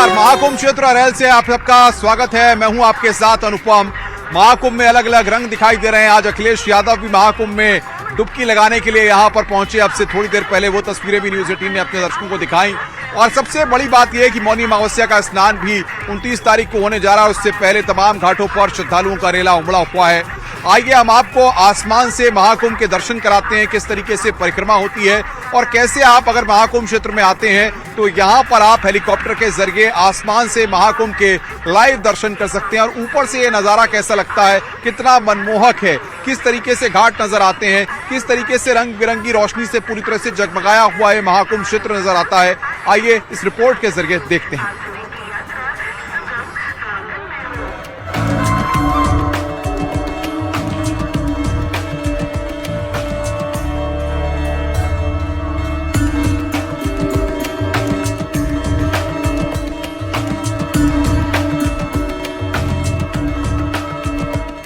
नमस्कार, महाकुंभ क्षेत्र अरैल से आप सबका स्वागत है। मैं हूं आपके साथ अनुपम। महाकुंभ में अलग अलग रंग दिखाई दे रहे हैं। आज अखिलेश यादव भी महाकुंभ में डुबकी लगाने के लिए यहां पर पहुंचे। अब से थोड़ी देर पहले वो तस्वीरें भी न्यूज 18 ने अपने दर्शकों को दिखाई। और सबसे बड़ी बात यह है कि मौनी अमावस्या का स्नान भी 29 तारीख को होने जा रहा है। उससे पहले तमाम घाटों पर श्रद्धालुओं का रेला उमड़ा हुआ है। आइए हम आपको आसमान से महाकुंभ के दर्शन कराते हैं, किस तरीके से परिक्रमा होती है और कैसे आप अगर महाकुंभ क्षेत्र में आते हैं तो यहां पर आप हेलीकॉप्टर के जरिए आसमान से महाकुंभ के लाइव दर्शन कर सकते हैं। और ऊपर से ये नजारा कैसा लगता है, कितना मनमोहक है, किस तरीके से घाट नजर आते हैं, किस तरीके से रंग बिरंगी रोशनी से पूरी तरह से जगमगाया हुआ है महाकुंभ क्षेत्र नजर आता है। आइए इस रिपोर्ट के जरिए देखते हैं।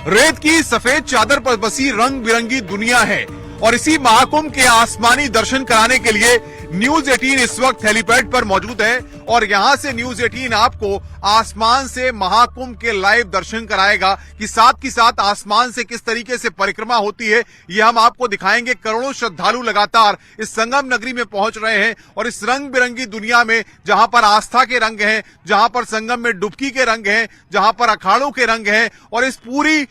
रेत की सफेद चादर पर बसी रंग बिरंगी दुनिया है और इसी महाकुंभ के आसमानी दर्शन कराने के लिए न्यूज 18 इस वक्त हेलीपैड पर मौजूद है। और यहां से न्यूज 18 आपको आसमान से महाकुंभ के लाइव दर्शन कराएगा कि साथ ही साथ आसमान से किस तरीके से परिक्रमा होती है ये हम आपको दिखाएंगे। करोड़ों श्रद्धालु लगातार इस संगम नगरी में पहुंच रहे हैं और इस रंग बिरंगी दुनिया में जहां पर आस्था के रंग हैं, जहां पर संगम में डुबकी के रंग हैं, जहां पर अखाड़ों के रंग हैं और इस पूरी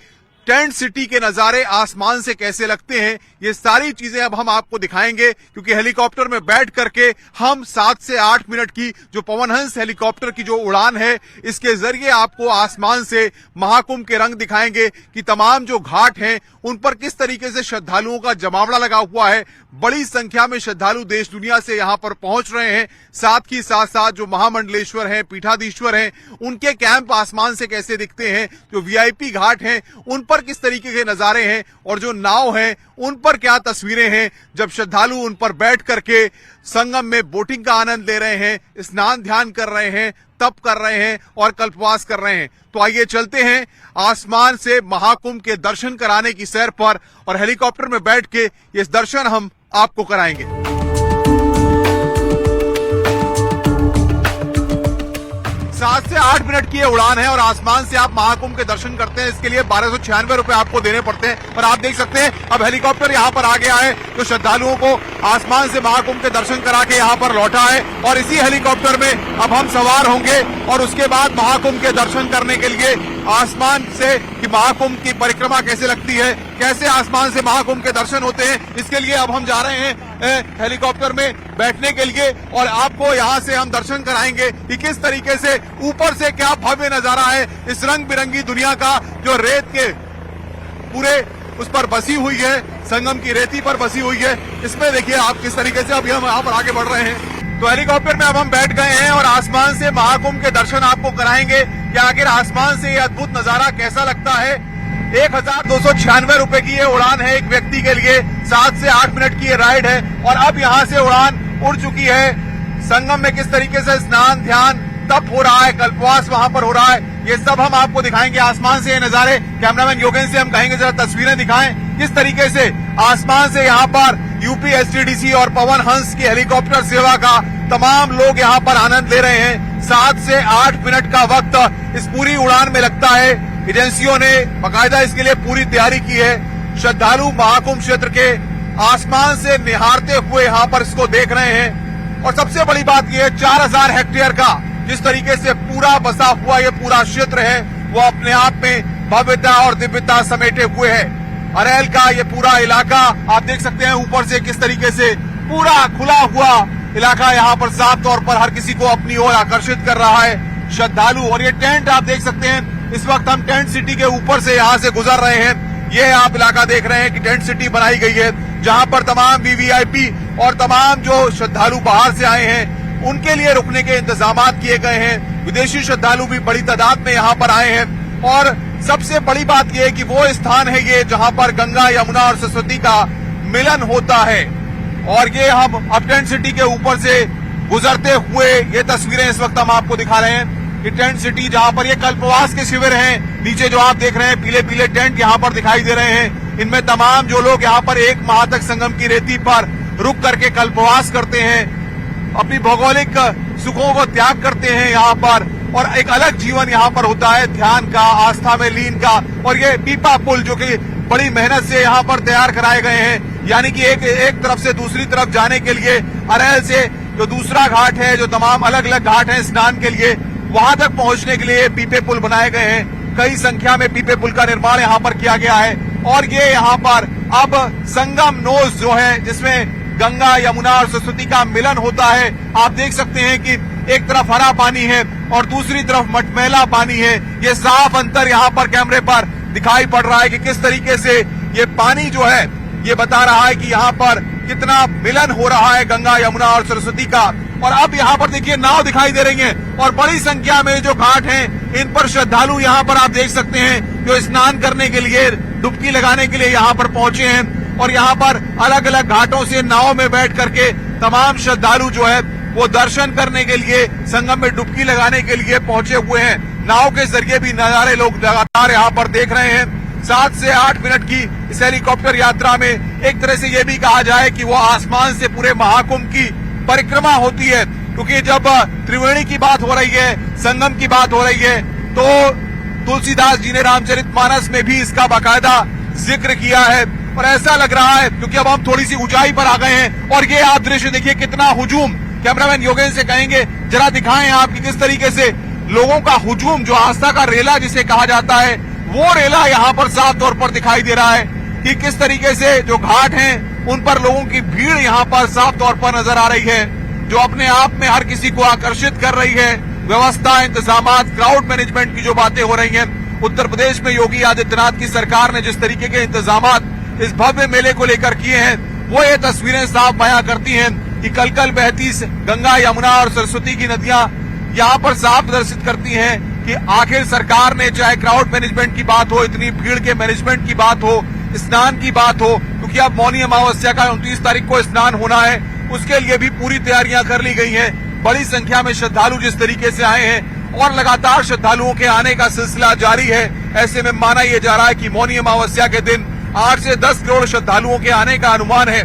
टेंट सिटी के नजारे आसमान से कैसे लगते हैं, ये सारी चीजें अब हम आपको दिखाएंगे। क्योंकि हेलीकॉप्टर में बैठ करके हम 7 से 8 मिनट की जो पवनहंस हेलीकॉप्टर की जो उड़ान है इसके जरिए आपको आसमान से महाकुंभ के रंग दिखाएंगे कि तमाम जो घाट हैं उन पर किस तरीके से श्रद्धालुओं का जमावड़ा लगा हुआ है। बड़ी संख्या में श्रद्धालु देश दुनिया से यहां पर पहुंच रहे हैं। साथ ही साथ साथ जो महामंडलेश्वर हैं, पीठाधीश्वर हैं, उनके कैंप आसमान से कैसे दिखते हैं, जो वीआईपी घाट हैं उन पर किस तरीके के नजारे हैं और जो नाव हैं उन पर क्या तस्वीरें हैं जब श्रद्धालु उन पर बैठ करके संगम में बोटिंग का आनंद ले रहे हैं, स्नान ध्यान कर रहे हैं, तप कर रहे हैं और कल्पवास कर रहे हैं। तो आइए चलते हैं आसमान से महाकुंभ के दर्शन कराने की सैर पर और हेलीकॉप्टर में बैठ के ये दर्शन हम आपको कराएंगे। 7 से 8 मिनट की ये उड़ान है और आसमान से आप महाकुंभ के दर्शन करते हैं। इसके लिए 1296 रुपए आपको देने पड़ते हैं। और आप देख सकते हैं अब हेलीकॉप्टर यहाँ पर आ गया है तो श्रद्धालुओं को आसमान से महाकुंभ के दर्शन करा के यहाँ पर लौटा है। और इसी हेलीकॉप्टर में अब हम सवार होंगे और उसके बाद महाकुंभ के दर्शन करने के लिए आसमान से कि महाकुंभ की परिक्रमा कैसे लगती है, कैसे आसमान से महाकुंभ के दर्शन होते हैं, इसके लिए अब हम जा रहे हैं हेलीकॉप्टर में बैठने के लिए। और आपको यहाँ से हम दर्शन कराएंगे कि किस तरीके से ऊपर से क्या भव्य नजारा है इस रंग बिरंगी दुनिया का जो रेत के पूरे उस पर बसी हुई है, संगम की रेती पर बसी हुई है। इसमें देखिए आप किस तरीके से अभी हम यहाँ पर आगे बढ़ रहे हैं। तो हेलीकॉप्टर में अब हम बैठ गए हैं और आसमान से महाकुंभ के दर्शन आपको कराएंगे कि आखिर आसमान से ये अद्भुत नजारा कैसा लगता है। 1296 रुपए की ये उड़ान है एक व्यक्ति के लिए। 7 से 8 मिनट की ये राइड है और अब यहाँ से उड़ान उड़ चुकी है। संगम में किस तरीके से स्नान ध्यान तप हो रहा है, कल्पवास वहां पर हो रहा है, ये सब हम आपको दिखाएंगे आसमान से ये नजारे। कैमरामैन योगेंद्र से हम कहेंगे जरा तस्वीरें दिखाएं किस तरीके से आसमान से यहाँ पर यूपी एसटीडीसी और पवन हंस की हेलीकॉप्टर सेवा का तमाम लोग यहाँ पर आनंद ले रहे हैं। 7 से 8 मिनट का वक्त इस पूरी उड़ान में लगता है। एजेंसियों ने बाकायदा इसके लिए पूरी तैयारी की है। श्रद्धालु महाकुंभ क्षेत्र के आसमान से निहारते हुए यहाँ पर इसको देख रहे हैं। और सबसे बड़ी बात यह है 4000 हेक्टेयर का जिस तरीके से पूरा बसा हुआ ये पूरा क्षेत्र है वो अपने आप में भव्यता और दिव्यता समेटे हुए है। अरैल का ये पूरा इलाका आप देख सकते हैं ऊपर से किस तरीके से पूरा खुला हुआ इलाका यहाँ पर साफ तौर पर हर किसी को अपनी ओर आकर्षित कर रहा है श्रद्धालु। और ये टेंट आप देख सकते हैं, इस वक्त हम टेंट सिटी के ऊपर से यहाँ से गुजर रहे हैं। ये आप इलाका देख रहे हैं कि टेंट सिटी बनाई गई है जहाँ पर तमाम वीवीआईपी और तमाम जो श्रद्धालु बाहर से आए हैं उनके लिए रुकने के इंतजाम किए गए हैं। विदेशी श्रद्धालु भी बड़ी तादाद में यहाँ पर आए हैं। और सबसे बड़ी बात यह है कि वो स्थान है ये जहाँ पर गंगा यमुना और सरस्वती का मिलन होता है। और ये हम अब टेंट सिटी के ऊपर से गुजरते हुए ये तस्वीरें इस वक्त हम आपको दिखा रहे हैं कि टेंट सिटी जहाँ पर ये कल्पवास के शिविर हैं, नीचे जो आप देख रहे हैं पीले पीले टेंट यहाँ पर दिखाई दे रहे हैं। इनमें तमाम जो लोग यहाँ पर 1 माह तक संगम की रेती पर रुक करके कल्पवास करते हैं अपनी भौगोलिक सुखों को त्याग करते हैं यहाँ पर, और एक अलग जीवन यहाँ पर होता है ध्यान का, आस्था में लीन का। और ये पीपा पुल जो कि बड़ी मेहनत से यहाँ पर तैयार कराए गए हैं, यानी कि एक तरफ से दूसरी तरफ जाने के लिए अरैल से जो दूसरा घाट है, जो तमाम अलग अलग घाट हैं स्नान के लिए, वहां तक पहुंचने के लिए पीपे पुल बनाए गए हैं। कई संख्या में पीपे पुल का निर्माण यहाँ पर किया गया है। और ये यहाँ पर अब संगम नोज जो है, जिसमें गंगा, यमुना और सरस्वती का मिलन होता है। आप देख सकते हैं कि एक तरफ हरा पानी है और दूसरी तरफ मटमैला पानी है। ये साफ अंतर यहाँ पर कैमरे पर दिखाई पड़ रहा है कि किस तरीके से ये पानी जो है ये बता रहा है कि यहाँ पर कितना मिलन हो रहा है गंगा, यमुना और सरस्वती का। और अब यहाँ पर देखिए नाव दिखाई दे रही हैं और बड़ी संख्या में जो घाट हैं इन पर श्रद्धालु यहाँ पर आप देख सकते हैं जो स्नान करने के लिए, डुबकी लगाने के लिए यहाँ पर पहुंचे हैं। और यहाँ पर अलग अलग घाटों से नाव में बैठ करके तमाम श्रद्धालु जो है वो दर्शन करने के लिए, संगम में डुबकी लगाने के लिए पहुंचे हुए हैं। नाव के जरिए भी नजारे लोग लगातार यहाँ पर देख रहे हैं। 7 से 8 मिनट की इस हेलीकॉप्टर यात्रा में एक तरह से ये भी कहा जाए कि वो आसमान से पूरे महाकुंभ की परिक्रमा होती है, क्योंकि जब त्रिवेणी की बात हो रही है, संगम की बात हो रही है, तो तुलसीदास जी ने रामचरितमानस में भी इसका बाकायदा जिक्र किया है। और ऐसा लग रहा है क्योंकि अब हम थोड़ी सी ऊंचाई पर आ गए हैं और ये आप दृश्य देखिए कितना हुजूम। कैमरामैन योगेश से कहेंगे जरा दिखाएं आप कि किस तरीके से लोगों का हुजूम, जो आस्था का रेला जिसे कहा जाता है, वो रेला यहाँ पर साफ तौर पर दिखाई दे रहा है कि किस तरीके से जो घाट हैं उन पर लोगों की भीड़ यहाँ पर साफ तौर पर नजर आ रही है, जो अपने आप में हर किसी को आकर्षित कर रही है। व्यवस्था, इंतजामात, क्राउड मैनेजमेंट की जो बातें हो रही हैं, उत्तर प्रदेश में योगी आदित्यनाथ की सरकार ने जिस तरीके के इंतजामात इस भव्य मेले को लेकर किए हैं, वो ये तस्वीरें साफ बयां करती हैं कि कल कल बहती गंगा, यमुना और सरस्वती की नदियां यहाँ पर साफ प्रदर्शित करती हैं कि आखिर सरकार ने, चाहे क्राउड मैनेजमेंट की बात हो, इतनी भीड़ के मैनेजमेंट की बात हो, स्नान की बात हो, क्योंकि अब मौनी अमावस्या का 29 तारीख को स्नान होना है, उसके लिए भी पूरी तैयारियां कर ली गई हैं। बड़ी संख्या में श्रद्धालु जिस तरीके से आए हैं और लगातार श्रद्धालुओं के आने का सिलसिला जारी है। ऐसे में माना यह जा रहा है कि मौनी अमावस्या के दिन 8 से 10 करोड़ श्रद्धालुओं के आने का अनुमान है।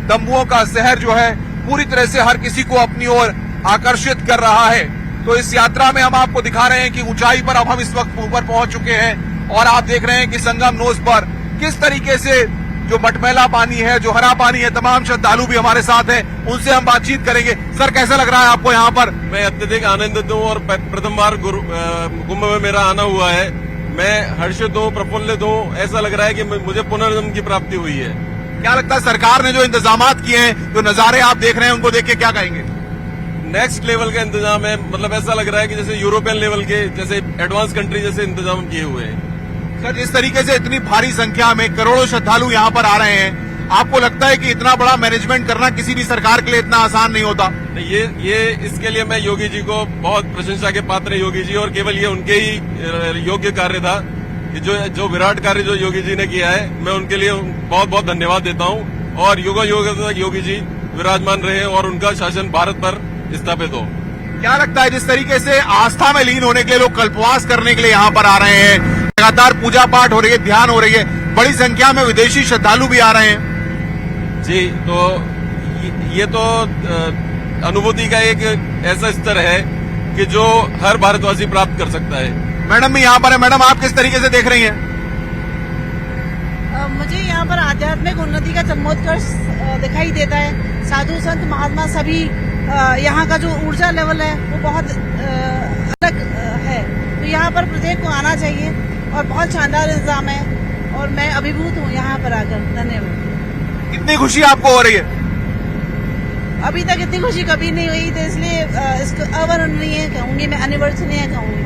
तंबुओं का शहर जो है पूरी तरह से हर किसी को अपनी ओर आकर्षित कर रहा है। तो इस यात्रा में हम आपको दिखा रहे हैं कि ऊंचाई पर अब हम इस वक्त ऊपर पहुंच चुके हैं और आप देख रहे हैं कि संगम नोज पर किस तरीके से जो मटमैला पानी है, जो हरा पानी है, तमाम श्रद्धालु भी हमारे साथ हैं, उनसे हम बातचीत करेंगे। सर, कैसा लग रहा है आपको यहाँ पर? मैं अत्यधिक आनंदित हूँ और प्रथम बार कुंभ में मेरा आना हुआ है। मैं हर्षित हूँ, प्रफुल्लित हूँ। ऐसा लग रहा है कि मुझे पुनर्जन्म की प्राप्ति हुई है। क्या लगता है सरकार ने जो इंतजामात किए हैं, जो नजारे आप देख रहे हैं, उनको देख के क्या कहेंगे? नेक्स्ट लेवल का इंतजाम है। मतलब ऐसा लग रहा है कि जैसे यूरोपियन लेवल के, जैसे एडवांस कंट्री जैसे इंतजाम किए हुए हैं। सर, जिस तरीके से इतनी भारी संख्या में करोड़ों श्रद्धालु यहाँ पर आ रहे हैं, आपको लगता है कि इतना बड़ा मैनेजमेंट करना किसी भी सरकार के लिए इतना आसान नहीं होता? ये इसके लिए मैं योगी जी को बहुत प्रशंसा के पात्र, योगी जी, और केवल ये उनके ही योग्य कार्य था। जो विराट कार्य जो योगी जी ने किया है, मैं उनके लिए बहुत बहुत धन्यवाद देता हूँ। और युगों युगों तक योगी जी विराजमान रहे और उनका शासन भारत पर स्थापित हो। क्या लगता है जिस तरीके से आस्था में लीन होने के लिए लोग कल्पवास करने के लिए यहाँ पर आ रहे हैं, लगातार पूजा पाठ हो रही है, ध्यान हो रही है, बड़ी संख्या में विदेशी श्रद्धालु भी आ रहे हैं? जी, तो ये तो अनुभूति का एक ऐसा स्तर है कि जो हर भारतवासी प्राप्त कर सकता है। मैडम भी यहाँ पर है। मैडम, आप किस तरीके से देख रही हैं? मुझे यहाँ पर आध्यात्मिक उन्नति का चमत्कार दिखाई देता है। साधु संत महात्मा सभी, यहाँ का जो ऊर्जा लेवल है वो बहुत अलग है। तो यहाँ पर प्रत्येक को आना चाहिए और बहुत शानदार इंतजाम है और मैं अभिभूत हूँ यहाँ पर आकर। धन्यवाद। कितनी खुशी आपको हो रही है? अभी तक इतनी खुशी कभी नहीं हुई, तो इसलिए इसको अवर्णनीय कहूंगी, मैं अनिवर्चनीय कहूंगी।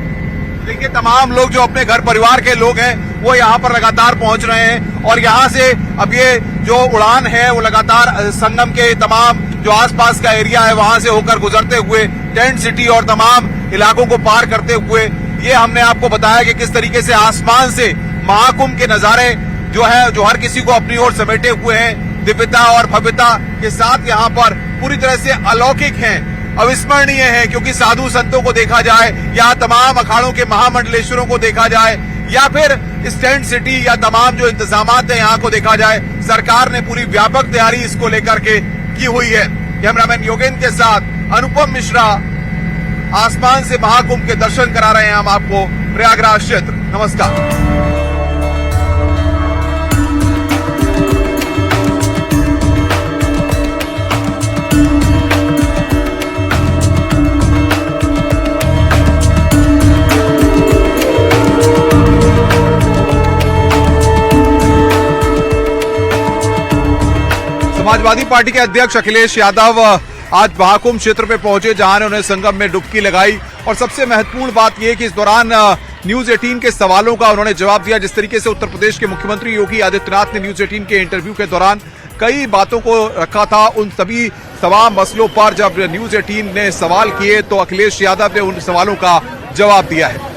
देखिए, तमाम लोग जो अपने घर परिवार के लोग हैं वो यहाँ पर लगातार पहुंच रहे हैं और यहाँ से अब ये जो उड़ान है वो लगातार संगम के तमाम जो आसपास का एरिया है वहां से होकर गुजरते हुए टेंट सिटी और तमाम इलाकों को पार करते हुए, ये हमने आपको बताया कि किस तरीके से आसमान से महाकुंभ के नजारे जो है, जो हर किसी को अपनी ओर समेटे हुए हैं, दिव्यता और भव्यता के साथ यहाँ पर पूरी तरह से अलौकिक हैं, अविस्मरणीय है। क्योंकि साधु संतों को देखा जाए या तमाम अखाड़ों के महामंडलेश्वरों को देखा जाए या फिर टेंट सिटी या तमाम जो इंतजामात है यहाँ को देखा जाए, सरकार ने पूरी व्यापक तैयारी इसको लेकर के की हुई है। कैमरामैन योगेंद्र के साथ अनुपम मिश्रा आसमान से महाकुंभ के दर्शन करा रहे हैं हम आपको प्रयागराज क्षेत्र। नमस्कार। समाजवादी पार्टी के अध्यक्ष अखिलेश यादव आज महाकुंभ क्षेत्र में पहुंचे, जहां उन्होंने संगम में डुबकी लगाई। और सबसे महत्वपूर्ण बात यह कि इस दौरान न्यूज 18 के सवालों का उन्होंने जवाब दिया। जिस तरीके से उत्तर प्रदेश के मुख्यमंत्री योगी आदित्यनाथ ने न्यूज 18 के इंटरव्यू के दौरान कई बातों को रखा था, उन सभी तमाम मसलों पर जब न्यूज 18 ने सवाल किए तो अखिलेश यादव ने उन सवालों का जवाब दिया है।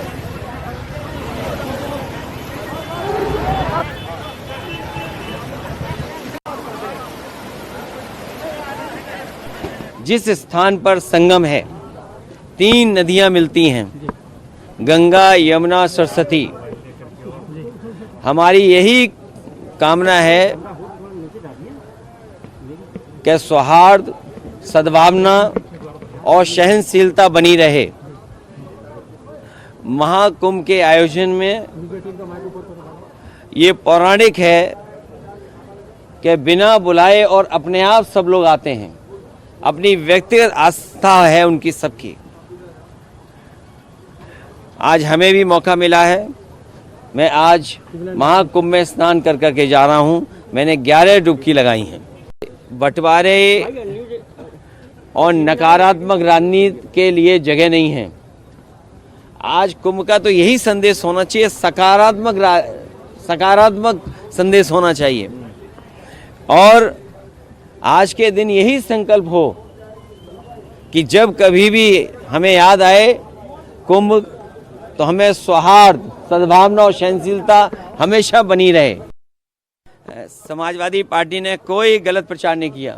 जिस स्थान पर संगम है, 3 नदियां मिलती हैं, गंगा, यमुना, सरस्वती। हमारी यही कामना है कि सौहार्द, सद्भावना और सहनशीलता बनी रहे। महाकुंभ के आयोजन में ये पौराणिक है कि बिना बुलाए और अपने आप सब लोग आते हैं। अपनी व्यक्तिगत आस्था है उनकी सबकी। आज हमें भी मौका मिला है। मैं आज महाकुंभ में स्नान कर करके जा रहा हूं। मैंने 11 डुबकी लगाई हैं। बंटवारे और नकारात्मक राजनीति के लिए जगह नहीं है। आज कुंभ का तो यही संदेश होना चाहिए, सकारात्मक संदेश होना चाहिए। और आज के दिन यही संकल्प हो कि जब कभी भी हमें याद आए कुंभ, तो हमें सौहार्द, सद्भावना और सहनशीलता हमेशा बनी रहे। समाजवादी पार्टी ने कोई गलत प्रचार नहीं किया।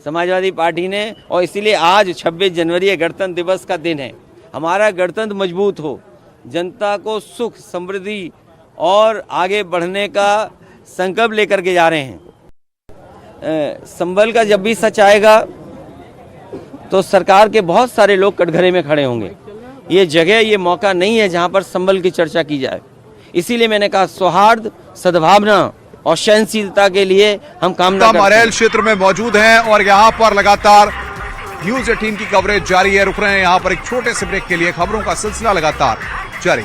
समाजवादी पार्टी ने, और इसीलिए आज 26 जनवरी गणतंत्र दिवस का दिन है। हमारा गणतंत्र मजबूत हो, जनता को सुख, समृद्धि और आगे बढ़ने का संकल्प लेकर के जा रहे हैं। संभल का जब भी सच आएगा तो सरकार के बहुत सारे लोग कटघरे में खड़े होंगे। ये जगह, ये मौका नहीं है जहां पर संभल की चर्चा की जाए। इसीलिए मैंने कहा सौहार्द, सद्भावना और सहनशीलता के लिए हम कामना करते हैं। मरेल क्षेत्र में मौजूद हैं और यहां पर लगातार न्यूज 18 की कवरेज जारी है। रुक रहे हैं यहां पर एक छोटे से ब्रेक के लिए। खबरों का सिलसिला लगातार जारी।